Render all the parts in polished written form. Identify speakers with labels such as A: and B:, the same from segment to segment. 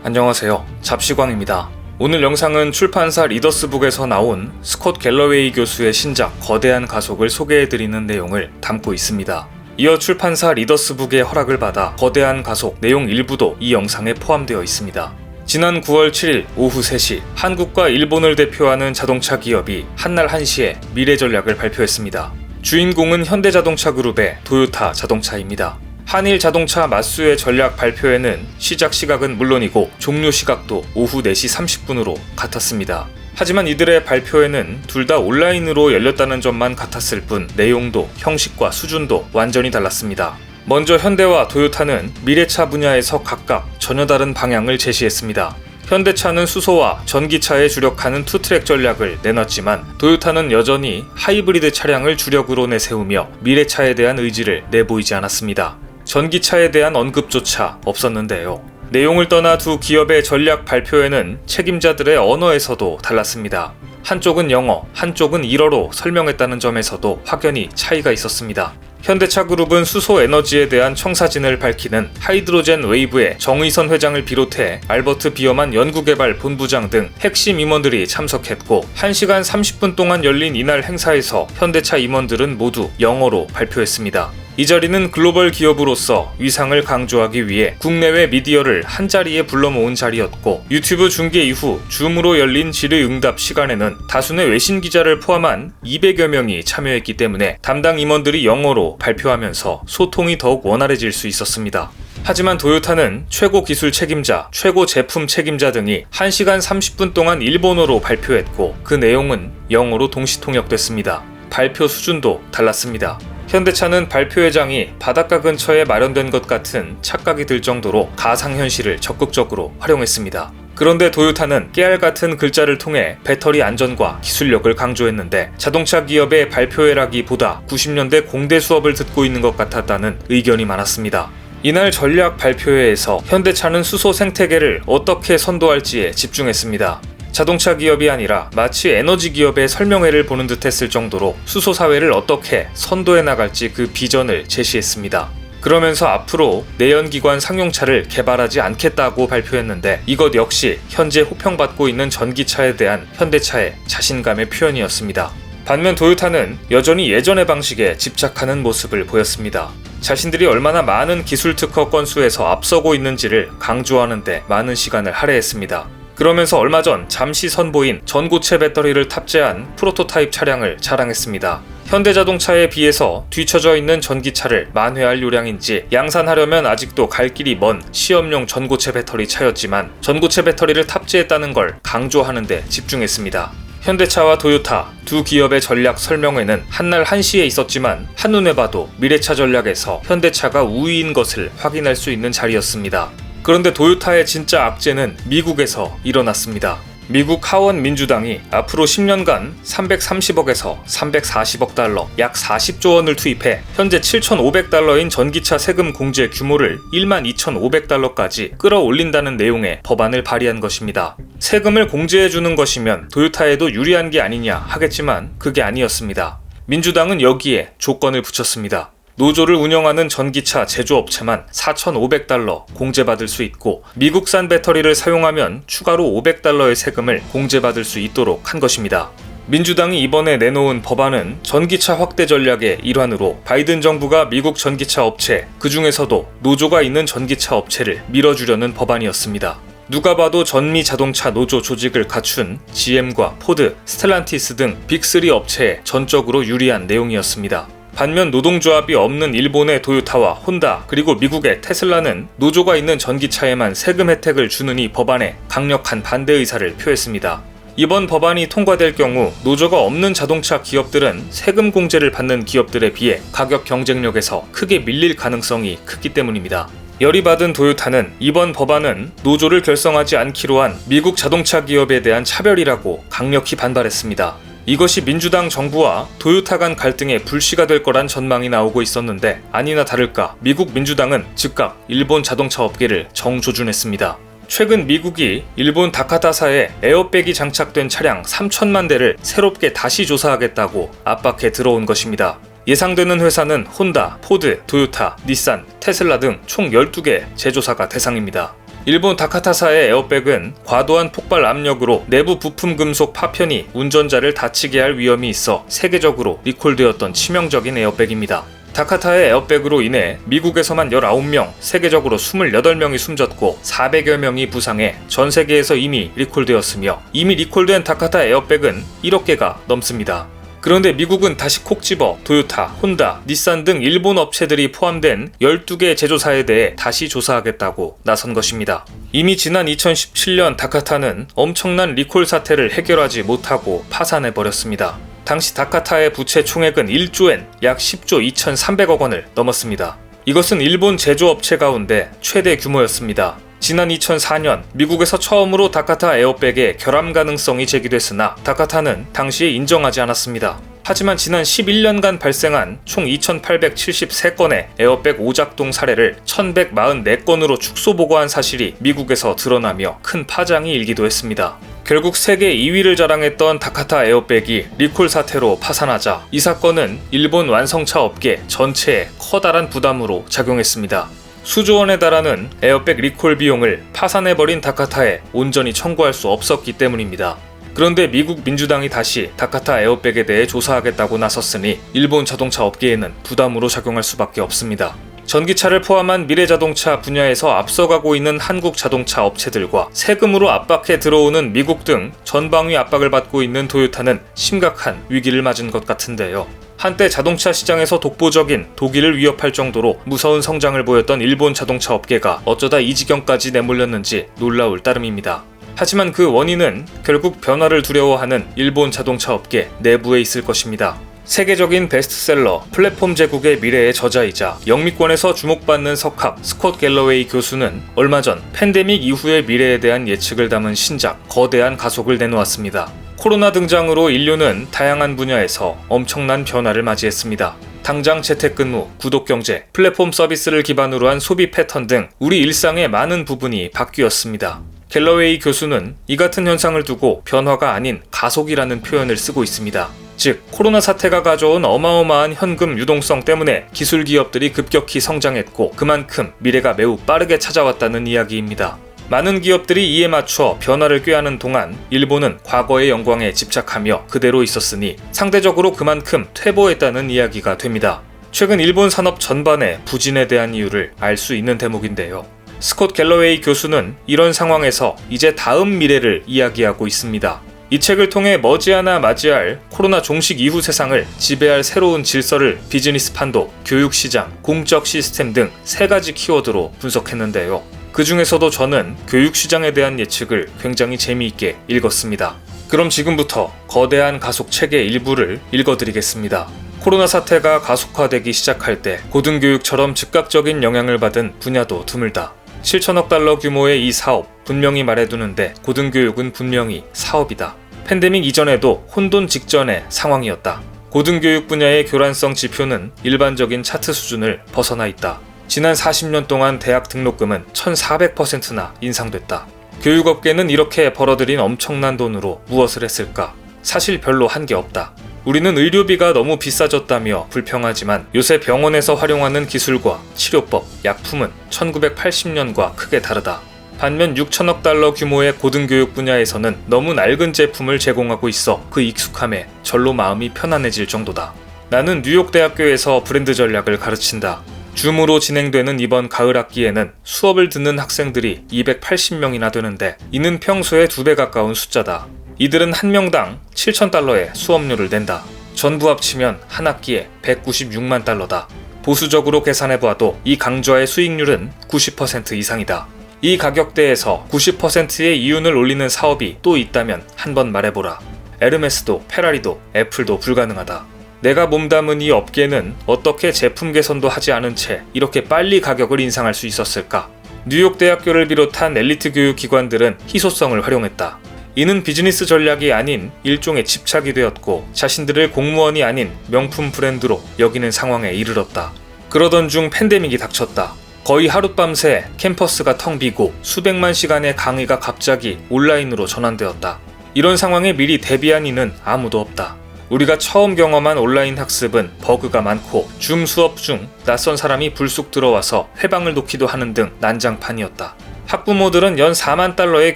A: 안녕하세요. 잡시광입니다. 오늘 영상은 출판사 리더스북에서 나온 스콧 갤러웨이 교수의 신작 거대한 가속을 소개해드리는 내용을 담고 있습니다. 이어 출판사 리더스북의 허락을 받아 거대한 가속 내용 일부도 이 영상에 포함되어 있습니다. 지난 9월 7일 오후 3시 한국과 일본을 대표하는 자동차 기업이 한날 한시에 미래 전략을 발표했습니다. 주인공은 현대자동차 그룹의 도요타 자동차입니다. 한일 자동차 맞수의 전략 발표에는 시작 시각은 물론이고 종료 시각도 오후 4시 30분으로 같았습니다. 하지만 이들의 발표에는 둘 다 온라인으로 열렸다는 점만 같았을 뿐 내용도 형식과 수준도 완전히 달랐습니다. 먼저 현대와 도요타는 미래차 분야에서 각각 전혀 다른 방향을 제시했습니다. 현대차는 수소와 전기차에 주력하는 투트랙 전략을 내놨지만 도요타는 여전히 하이브리드 차량을 주력으로 내세우며 미래차에 대한 의지를 내보이지 않았습니다. 전기차에 대한 언급조차 없었는데요. 내용을 떠나 두 기업의 전략 발표에는 책임자들의 언어에서도 달랐습니다. 한쪽은 영어, 한쪽은 일어로 설명했다는 점에서도 확연히 차이가 있었습니다. 현대차 그룹은 수소 에너지에 대한 청사진을 밝히는 하이드로젠 웨이브의 정의선 회장을 비롯해 알버트 비어만 연구개발 본부장 등 핵심 임원들이 참석했고 1시간 30분 동안 열린 이날 행사에서 현대차 임원들은 모두 영어로 발표했습니다. 이 자리는 글로벌 기업으로서 위상을 강조하기 위해 국내외 미디어를 한자리에 불러 모은 자리였고 유튜브 중계 이후 줌으로 열린 질의응답 시간에는 다수의 외신 기자를 포함한 200여 명이 참여했기 때문에 담당 임원들이 영어로 발표하면서 소통이 더욱 원활해질 수 있었습니다. 하지만 도요타는 최고 기술 책임자, 최고 제품 책임자 등이 1시간 30분 동안 일본어로 발표했고 그 내용은 영어로 동시 통역됐습니다. 발표 수준도 달랐습니다. 현대차는 발표회장이 바닷가 근처에 마련된 것 같은 착각이 들 정도로 가상현실을 적극적으로 활용했습니다. 그런데 도요타는 깨알 같은 글자를 통해 배터리 안전과 기술력을 강조했는데 자동차 기업의 발표회라기보다 90년대 공대 수업을 듣고 있는 것 같았다는 의견이 많았습니다. 이날 전략 발표회에서 현대차는 수소 생태계를 어떻게 선도할지에 집중했습니다. 자동차 기업이 아니라 마치 에너지 기업의 설명회를 보는 듯 했을 정도로 수소 사회를 어떻게 선도해 나갈지 그 비전을 제시했습니다. 그러면서 앞으로 내연기관 상용차를 개발하지 않겠다고 발표했는데 이것 역시 현재 호평받고 있는 전기차에 대한 현대차의 자신감의 표현이었습니다. 반면 도요타는 여전히 예전의 방식에 집착하는 모습을 보였습니다. 자신들이 얼마나 많은 기술 특허 건수에서 앞서고 있는지를 강조하는 데 많은 시간을 할애했습니다. 그러면서 얼마 전 잠시 선보인 전고체 배터리를 탑재한 프로토타입 차량을 자랑했습니다. 현대자동차에 비해서 뒤처져 있는 전기차를 만회할 요량인지 양산하려면 아직도 갈 길이 먼 시험용 전고체 배터리 차였지만 전고체 배터리를 탑재했다는 걸 강조하는 데 집중했습니다. 현대차와 도요타 두 기업의 전략 설명회는 한날 한시에 있었지만 한눈에 봐도 미래차 전략에서 현대차가 우위인 것을 확인할 수 있는 자리였습니다. 그런데 도요타의 진짜 악재는 미국에서 일어났습니다. 미국 하원 민주당이 앞으로 10년간 330억에서 340억 달러, 약 40조 원을 투입해 현재 7,500달러인 전기차 세금 공제 규모를 12,500달러까지 끌어올린다는 내용의 법안을 발의한 것입니다. 세금을 공제해주는 것이면 도요타에도 유리한 게 아니냐 하겠지만 그게 아니었습니다. 민주당은 여기에 조건을 붙였습니다. 노조를 운영하는 전기차 제조업체만 4,500달러 공제받을 수 있고 미국산 배터리를 사용하면 추가로 500달러의 세금을 공제받을 수 있도록 한 것입니다. 민주당이 이번에 내놓은 법안은 전기차 확대 전략의 일환으로 바이든 정부가 미국 전기차 업체, 그 중에서도 노조가 있는 전기차 업체를 밀어주려는 법안이었습니다. 누가 봐도 전미 자동차 노조 조직을 갖춘 GM과 포드, 스텔란티스 등 빅3 업체에 전적으로 유리한 내용이었습니다. 반면 노동조합이 없는 일본의 도요타와 혼다 그리고 미국의 테슬라는 노조가 있는 전기차에만 세금 혜택을 주는 이 법안에 강력한 반대 의사를 표했습니다. 이번 법안이 통과될 경우 노조가 없는 자동차 기업들은 세금 공제를 받는 기업들에 비해 가격 경쟁력에서 크게 밀릴 가능성이 크기 때문입니다. 열이 받은 도요타는 이번 법안은 노조를 결성하지 않기로 한 미국 자동차 기업에 대한 차별이라고 강력히 반발했습니다. 이것이 민주당 정부와 도요타 간 갈등의 불씨가 될 거란 전망이 나오고 있었는데 아니나 다를까 미국 민주당은 즉각 일본 자동차 업계를 정조준했습니다. 최근 미국이 일본 다카타사에 에어백이 장착된 차량 3천만 대를 새롭게 다시 조사하겠다고 압박해 들어온 것입니다. 예상되는 회사는 혼다, 포드, 도요타, 닛산, 테슬라 등 총 12개 제조사가 대상입니다. 일본 다카타사의 에어백은 과도한 폭발 압력으로 내부 부품 금속 파편이 운전자를 다치게 할 위험이 있어 세계적으로 리콜되었던 치명적인 에어백입니다. 다카타의 에어백으로 인해 미국에서만 19명, 세계적으로 28명이 숨졌고 400여 명이 부상해 전 세계에서 이미 리콜되었으며 이미 리콜된 다카타 에어백은 1억 개가 넘습니다. 그런데 미국은 다시 콕 집어 도요타, 혼다, 닛산 등 일본 업체들이 포함된 12개 제조사에 대해 다시 조사하겠다고 나선 것입니다. 이미 지난 2017년 다카타는 엄청난 리콜 사태를 해결하지 못하고 파산해버렸습니다. 당시 다카타의 부채 총액은 1조엔 약 10조 2,300억 원을 넘었습니다. 이것은 일본 제조업체 가운데 최대 규모였습니다. 지난 2004년 미국에서 처음으로 다카타 에어백의 결함 가능성이 제기됐으나 다카타는 당시에 인정하지 않았습니다. 하지만 지난 11년간 발생한 총 2,873건의 에어백 오작동 사례를 1,144건으로 축소 보고한 사실이 미국에서 드러나며 큰 파장이 일기도 했습니다. 결국 세계 2위를 자랑했던 다카타 에어백이 리콜 사태로 파산하자 이 사건은 일본 완성차 업계 전체에 커다란 부담으로 작용했습니다. 수조 원에 달하는 에어백 리콜 비용을 파산해버린 다카타에 온전히 청구할 수 없었기 때문입니다. 그런데 미국 민주당이 다시 다카타 에어백에 대해 조사하겠다고 나섰으니 일본 자동차 업계에는 부담으로 작용할 수밖에 없습니다. 전기차를 포함한 미래자동차 분야에서 앞서가고 있는 한국 자동차 업체들과 세금으로 압박해 들어오는 미국 등 전방위 압박을 받고 있는 도요타는 심각한 위기를 맞은 것 같은데요. 한때 자동차 시장에서 독보적인 독일을 위협할 정도로 무서운 성장을 보였던 일본 자동차 업계가 어쩌다 이 지경까지 내몰렸는지 놀라울 따름입니다. 하지만 그 원인은 결국 변화를 두려워하는 일본 자동차 업계 내부에 있을 것입니다. 세계적인 베스트셀러 플랫폼 제국의 미래의 저자이자 영미권에서 주목받는 석학 스콧 갤러웨이 교수는 얼마 전 팬데믹 이후의 미래에 대한 예측을 담은 신작 거대한 가속을 내놓았습니다. 코로나 등장으로 인류는 다양한 분야에서 엄청난 변화를 맞이했습니다. 당장 재택근무, 구독경제, 플랫폼 서비스를 기반으로 한 소비 패턴 등 우리 일상의 많은 부분이 바뀌었습니다. 갤러웨이 교수는 이 같은 현상을 두고 변화가 아닌 가속이라는 표현을 쓰고 있습니다. 즉, 코로나 사태가 가져온 어마어마한 현금 유동성 때문에 기술 기업들이 급격히 성장했고 그만큼 미래가 매우 빠르게 찾아왔다는 이야기입니다. 많은 기업들이 이에 맞춰 변화를 꾀하는 동안 일본은 과거의 영광에 집착하며 그대로 있었으니 상대적으로 그만큼 퇴보했다는 이야기가 됩니다. 최근 일본 산업 전반의 부진에 대한 이유를 알 수 있는 대목인데요. 스콧 갤러웨이 교수는 이런 상황에서 이제 다음 미래를 이야기하고 있습니다. 이 책을 통해 머지않아 맞이할 코로나 종식 이후 세상을 지배할 새로운 질서를 비즈니스 판도, 교육시장, 공적 시스템 등 3가지 키워드로 분석했는데요. 그 중에서도 저는 교육시장에 대한 예측을 굉장히 재미있게 읽었습니다. 그럼 지금부터 거대한 가속 책의 일부를 읽어드리겠습니다. 코로나 사태가 가속화되기 시작할 때 고등교육처럼 즉각적인 영향을 받은 분야도 드물다. 7천억 달러 규모의 이 사업, 분명히 말해두는데 고등교육은 분명히 사업이다. 팬데믹 이전에도 혼돈 직전의 상황이었다. 고등교육 분야의 교란성 지표는 일반적인 차트 수준을 벗어나 있다. 지난 40년 동안 대학 등록금은 1400%나 인상됐다. 교육업계는 이렇게 벌어들인 엄청난 돈으로 무엇을 했을까? 사실 별로 한 게 없다. 우리는 의료비가 너무 비싸졌다며 불평하지만 요새 병원에서 활용하는 기술과 치료법, 약품은 1980년과 크게 다르다. 반면 6천억 달러 규모의 고등교육 분야에서는 너무 낡은 제품을 제공하고 있어 그 익숙함에 절로 마음이 편안해질 정도다. 나는 뉴욕대학교에서 브랜드 전략을 가르친다. 줌으로 진행되는 이번 가을 학기에는 수업을 듣는 학생들이 280명이나 되는데 이는 평소의 2배 가까운 숫자다. 이들은 한 명당 7,000달러의 수업료를 낸다. 전부 합치면 한 학기에 196만 달러다. 보수적으로 계산해봐도 이 강좌의 수익률은 90% 이상이다. 이 가격대에서 90%의 이윤을 올리는 사업이 또 있다면 한번 말해보라. 에르메스도 페라리도 애플도 불가능하다. 내가 몸담은 이 업계는 어떻게 제품 개선도 하지 않은 채 이렇게 빨리 가격을 인상할 수 있었을까? 뉴욕 대학교를 비롯한 엘리트 교육 기관들은 희소성을 활용했다. 이는 비즈니스 전략이 아닌 일종의 집착이 되었고 자신들을 공무원이 아닌 명품 브랜드로 여기는 상황에 이르렀다. 그러던 중 팬데믹이 닥쳤다. 거의 하룻밤새 캠퍼스가 텅 비고 수백만 시간의 강의가 갑자기 온라인으로 전환되었다. 이런 상황에 미리 대비한 이는 아무도 없다. 우리가 처음 경험한 온라인 학습은 버그가 많고 줌 수업 중 낯선 사람이 불쑥 들어와서 회방을 놓기도 하는 등 난장판이었다. 학부모들은 연 4만 달러의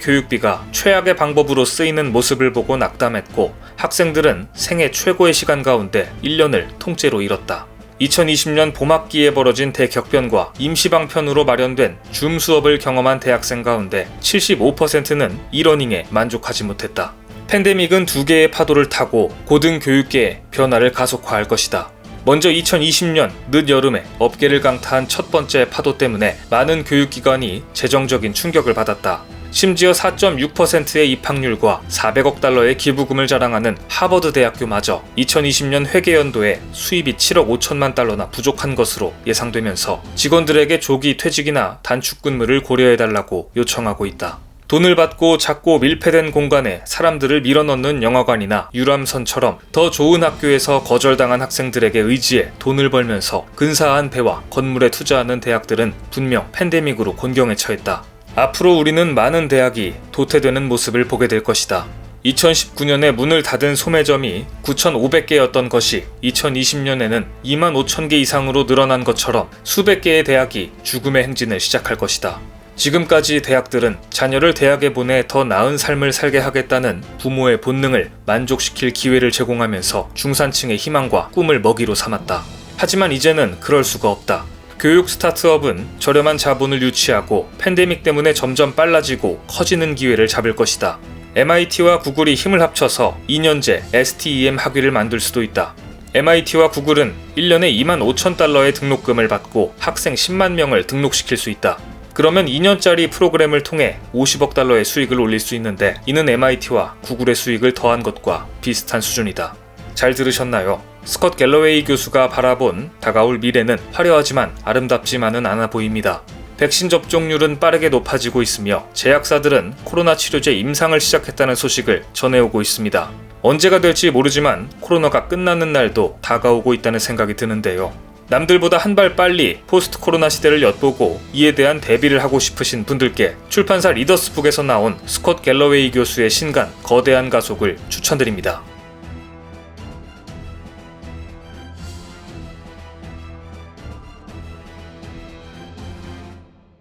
A: 교육비가 최악의 방법으로 쓰이는 모습을 보고 낙담했고, 학생들은 생애 최고의 시간 가운데 1년을 통째로 잃었다. 2020년 봄학기에 벌어진 대격변과 임시방편으로 마련된 줌 수업을 경험한 대학생 가운데 75%는 이러닝에 만족하지 못했다. 팬데믹은 두 개의 파도를 타고 고등교육계의 변화를 가속화할 것이다. 먼저 2020년 늦여름에 업계를 강타한 첫 번째 파도 때문에 많은 교육기관이 재정적인 충격을 받았다. 심지어 4.6%의 입학률과 400억 달러의 기부금을 자랑하는 하버드 대학교마저 2020년 회계연도에 수입이 7억 5천만 달러나 부족한 것으로 예상되면서 직원들에게 조기 퇴직이나 단축 근무를 고려해달라고 요청하고 있다. 돈을 받고 작고 밀폐된 공간에 사람들을 밀어넣는 영화관이나 유람선처럼 더 좋은 학교에서 거절당한 학생들에게 의지해 돈을 벌면서 근사한 배와 건물에 투자하는 대학들은 분명 팬데믹으로 곤경에 처했다. 앞으로 우리는 많은 대학이 도태되는 모습을 보게 될 것이다. 2019년에 문을 닫은 소매점이 9,500개였던 것이 2020년에는 25,000개 이상으로 늘어난 것처럼 수백 개의 대학이 죽음의 행진을 시작할 것이다. 지금까지 대학들은 자녀를 대학에 보내 더 나은 삶을 살게 하겠다는 부모의 본능을 만족시킬 기회를 제공하면서 중산층의 희망과 꿈을 먹이로 삼았다. 하지만 이제는 그럴 수가 없다. 교육 스타트업은 저렴한 자본을 유치하고 팬데믹 때문에 점점 빨라지고 커지는 기회를 잡을 것이다. MIT와 구글이 힘을 합쳐서 2년제 STEM 학위를 만들 수도 있다. MIT와 구글은 1년에 25,000달러의 등록금을 받고 학생 10만 명을 등록시킬 수 있다. 그러면 2년짜리 프로그램을 통해 50억 달러의 수익을 올릴 수 있는데, 이는 MIT와 구글의 수익을 더한 것과 비슷한 수준이다. 잘 들으셨나요? 스콧 갤러웨이 교수가 바라본 다가올 미래는 화려하지만 아름답지만은 않아 보입니다. 백신 접종률은 빠르게 높아지고 있으며 제약사들은 코로나 치료제 임상을 시작했다는 소식을 전해오고 있습니다. 언제가 될지 모르지만 코로나가 끝나는 날도 다가오고 있다는 생각이 드는데요. 남들보다 한 발 빨리 포스트 코로나 시대를 엿보고 이에 대한 대비를 하고 싶으신 분들께 출판사 리더스북에서 나온 스콧 갤러웨이 교수의 신간 거대한 가속을 추천드립니다.